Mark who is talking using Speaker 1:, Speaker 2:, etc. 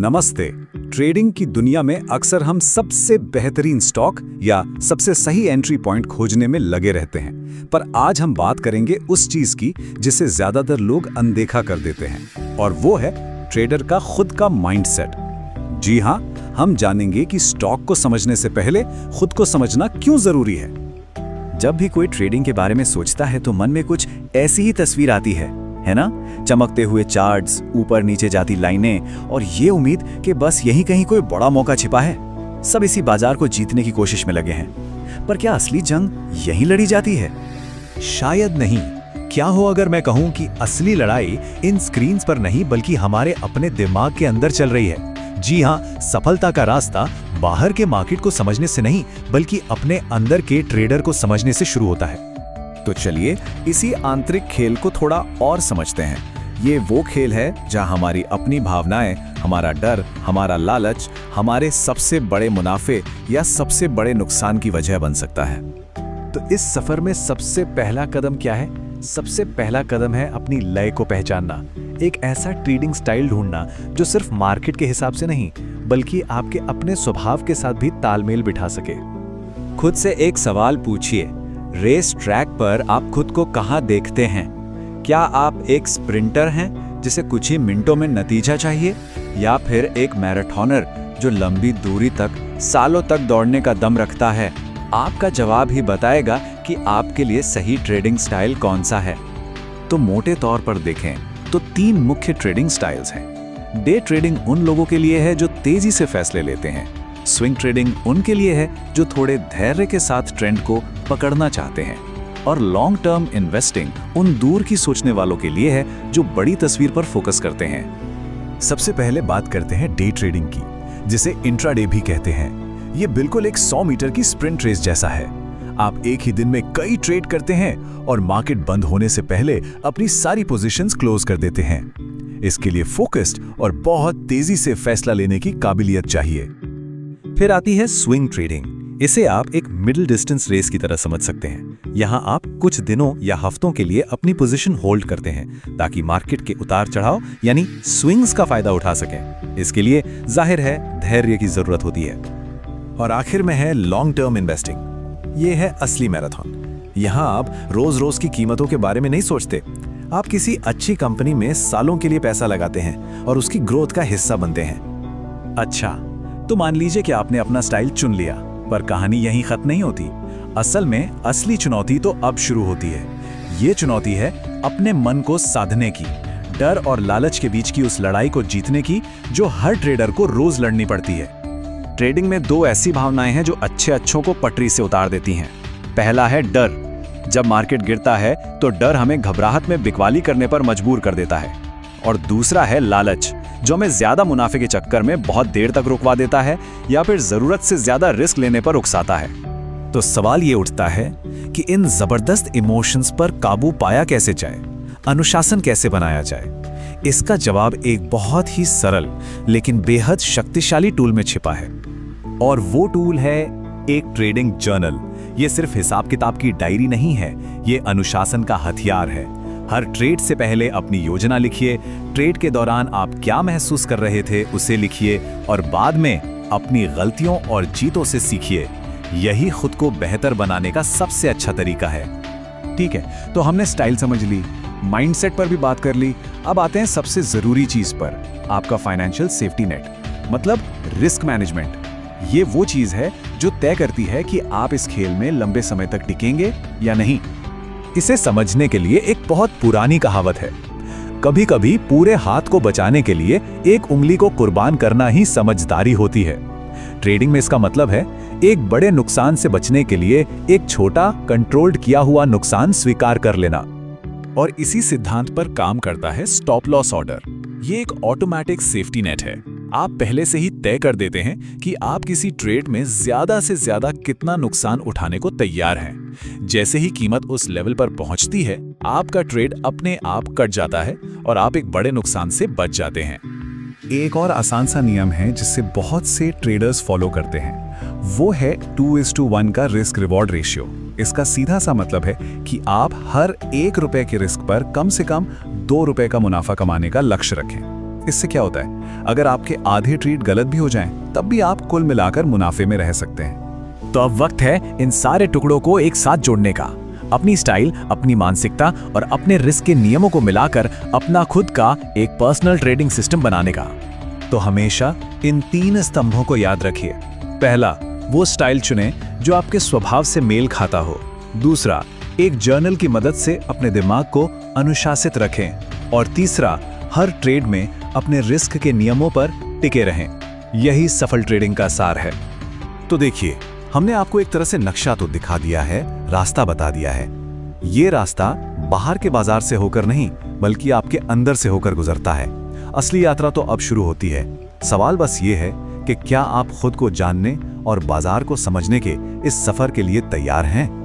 Speaker 1: नमस्ते। ट्रेडिंग की दुनिया में अक्सर हम सबसे बेहतरीन स्टॉक या सबसे सही एंट्री पॉइंट खोजने में लगे रहते हैं, पर आज हम बात करेंगे उस चीज की जिसे ज्यादातर लोग अनदेखा कर देते हैं, और वो है ट्रेडर का खुद का माइंडसेट। जी हाँ, हम जानेंगे कि स्टॉक को समझने से पहले खुद को समझना क्यों जरूरी है।
Speaker 2: जब भी कोई ट्रेडिंग के बारे में सोचता है तो मन में कुछ ऐसी ही तस्वीर आती है ना? चमकते हुए चार्ट्स, ऊपर नीचे जाती लाइनें और ये उम्मीद कि बस यहीं कहीं कोई बड़ा मौका छिपा है। सब इसी बाजार को जीतने की कोशिश में लगे हैं। पर क्या असली जंग यहीं लड़ी जाती है?
Speaker 3: शायद नहीं। क्या हो अगर मैं कहूं कि असली लड़ाई इन स्क्रीन्स पर नहीं बल्कि हमारे अपने दिमाग के अंदर चल रही है। जी हाँ, सफलता का रास्ता बाहर के मार्केट को समझने से नहीं बल्कि अपने अंदर के ट्रेडर को समझने से शुरू होता है।
Speaker 2: तो चलिए इसी आंतरिक खेल को थोड़ा और समझते हैं। ये वो खेल है जहां हमारी अपनी भावनाएं, हमारा डर, हमारा लालच हमारे सबसे बड़े मुनाफे या सबसे बड़े नुकसान की वजह बन सकता है।
Speaker 3: तो इस सफर में सबसे पहला कदम क्या है? सबसे पहला कदम है अपनी लय को पहचानना। एक ऐसा ट्रेडिंग स्टाइल ढूंढना जो सिर्फ मार्केट के हिसाब से नहीं बल्कि आपके अपने स्वभाव के साथ भी तालमेल बिठा सके।
Speaker 1: खुद से एक सवाल पूछिए, रेस ट्रैक पर आप खुद को कहाँ देखते हैं? क्या आप एक स्प्रिंटर हैं जिसे कुछ ही मिनटों में नतीजा चाहिए, या फिर एक मैराथनर जो लंबी दूरी तक सालों तक दौड़ने का दम रखता है? आपका जवाब ही बताएगा कि आपके लिए सही ट्रेडिंग स्टाइल कौन सा है।
Speaker 2: तो मोटे तौर पर देखें तो 3 मुख्य ट्रेडिंग स्टाइल्स हैं। डे ट्रेडिंग उन लोगों के लिए है जो तेजी से फैसले लेते हैं। स्विंग ट्रेडिंग उनके लिए है जो थोड़े धैर्य के साथ ट्रेंड को पकड़ना चाहते हैं। और लॉन्ग टर्म इन्वेस्टिंग उन दूर की सोचने वालों के लिए है जो बड़ी तस्वीर पर फोकस करते हैं।
Speaker 3: सबसे पहले बात करते हैं डे ट्रेडिंग की, जिसे इंट्राडे भी कहते हैं। ये बिल्कुल एक 100 मीटर की स्प्रिंट रेस जैसा है। आप एक ही दिन में कई ट्रेड करते हैं और मार्केट बंद होने से पहले अपनी सारी पोजीशंस क्लोज कर देते हैं। इसके लिए फोकस्ड और बहुत तेजी से फैसला लेने की काबिलियत चाहिए। फिर आती है स्विंग ट्रेडिंग। इसे आप एक मिडिल डिस्टेंस रेस की तरह समझ सकते हैं। यहाँ आप कुछ दिनों या हफ्तों के लिए अपनी पोजीशन होल्ड करते हैं ताकि मार्केट के उतार चढ़ाव यानी स्विंग्स का फायदा उठा सकें। इसके लिए जाहिर है धैर्य की जरूरत होती है। और आखिर में है लॉन्ग टर्म इन्वेस्टिंग। ये है असली मैराथन। यहाँ आप रोज रोज की कीमतों के बारे में नहीं सोचते। आप किसी अच्छी कंपनी में सालों के लिए पैसा लगाते हैं और उसकी ग्रोथ का हिस्सा बनते हैं। अच्छा, तो मान लीजिए कि आपने अपना स्टाइल चुन लिया, पर कहानी यहीं खत्म नहीं होती। असल में असली चुनौती तो अब शुरू होती है। ये चुनौती है अपने मन को साधने की, डर और लालच के बीच की उस लड़ाई को जीतने की जो हर ट्रेडर को रोज लड़नी पड़ती है।
Speaker 2: ट्रेडिंग में 2 ऐसी भावनाएं हैं जो अच्छों को पटरी से उतार देती हैं। पहला है डर। जब मार्केट गिरता है तो डर हमें घबराहट में बिकवाली करने पर मजबूर कर देता है। और दूसरा है लालच, जो हमें ज्यादा मुनाफे के चक्कर में बहुत देर तक रुकवा देता है या फिर जरूरत से ज्यादा रिस्क लेने पर उकसाता है।
Speaker 3: तो सवाल ये उठता है कि इन जबरदस्त इमोशंस पर काबू पाया कैसे जाए, अनुशासन कैसे बनाया जाए। इसका जवाब एक बहुत ही सरल लेकिन बेहद शक्तिशाली टूल में छिपा है, और वो टूल है एक ट्रेडिंग जर्नल। ये सिर्फ हिसाब किताब की डायरी नहीं है, ये अनुशासन का हथियार है। हर ट्रेड से पहले अपनी योजना लिखिए, ट्रेड के दौरान आप क्या महसूस कर रहे थे उसे लिखिए, और बाद में अपनी गलतियों और जीतों से सीखिए। यही खुद को बेहतर बनाने का सबसे अच्छा तरीका है।
Speaker 1: ठीक है, तो हमने स्टाइल समझ ली, माइंडसेट पर भी बात कर ली। अब आते हैं सबसे जरूरी चीज पर, आपका फाइनेंशियल सेफ्टी नेट, मतलब रिस्क मैनेजमेंट। ये वो चीज है जो तय करती है कि आप इस खेल में लंबे समय तक टिकेंगे या नहीं।
Speaker 3: इसे समझने के लिए एक बहुत पुरानी कहावत है, कभी कभी पूरे हाथ को बचाने के लिए एक उंगली को कुर्बान करना ही समझदारी होती है। ट्रेडिंग में इसका मतलब है एक बड़े नुकसान से बचने के लिए एक छोटा कंट्रोल्ड किया हुआ नुकसान स्वीकार कर लेना।
Speaker 1: और इसी सिद्धांत पर काम करता है स्टॉप लॉस ऑर्डर। ये एक ऑटोमेटिक सेफ्टी नेट है। आप पहले से ही तय कर देते हैं कि आप किसी ट्रेड में ज्यादा से ज्यादा कितना नुकसान उठाने को तैयार हैं। जैसे ही कीमत उस लेवल पर पहुंचती है, आपका ट्रेड अपने आप कट जाता है और आप एक बड़े नुकसान से बच जाते हैं।
Speaker 3: एक और आसान सा नियम है जिसे बहुत से ट्रेडर्स फॉलो करते हैं, वो है 2:1 का रिस्क रिवॉर्ड रेशियो। इसका सीधा सा मतलब है कि आप हर 1 रुपए के रिस्क पर कम से कम 2 रुपए का मुनाफा कमाने का लक्ष्य रखें।
Speaker 1: इससे क्या होता है, अगर आपके आधे ट्रेड गलत भी हो जाएं, तब भी आप कुल मिलाकर मुनाफे में रह सकते हैं।
Speaker 3: तो अब वक्त है इन सारे टुकड़ों को एक साथ जोड़ने का। अपनी स्टाइल, अपनी मानसिकता और अपने रिस्क के नियमों को मिलाकर अपना खुद का एक पर्सनल ट्रेडिंग सिस्टम बनाने का।
Speaker 1: तो हमेशा इन 3 स्तंभों को याद रखिए। पहला, वो स्टाइल चुनें जो आपके स्वभाव से मेल खाता हो। दूसरा, एक जर्नल की मदद से अपने दिमाग को अनुशासित रखें। और तीसरा, हर ट्रेड में अपने रिस्क के नियमों पर टिके रहें। यही सफल ट्रेडिंग का सार है।
Speaker 2: तो देखिए, हमने आपको एक तरह से नक्शा तो दिखा दिया है, रास्ता बता दिया है। ये रास्ता बाहर के बाजार से होकर नहीं, बल्कि आपके अंदर से होकर गुजरता है। असली यात्रा तो अब शुरू होती है। सवाल बस ये है कि क्या आप खुद को जानने और बाजार को समझने के इस सफर के लिए तैयार हैं?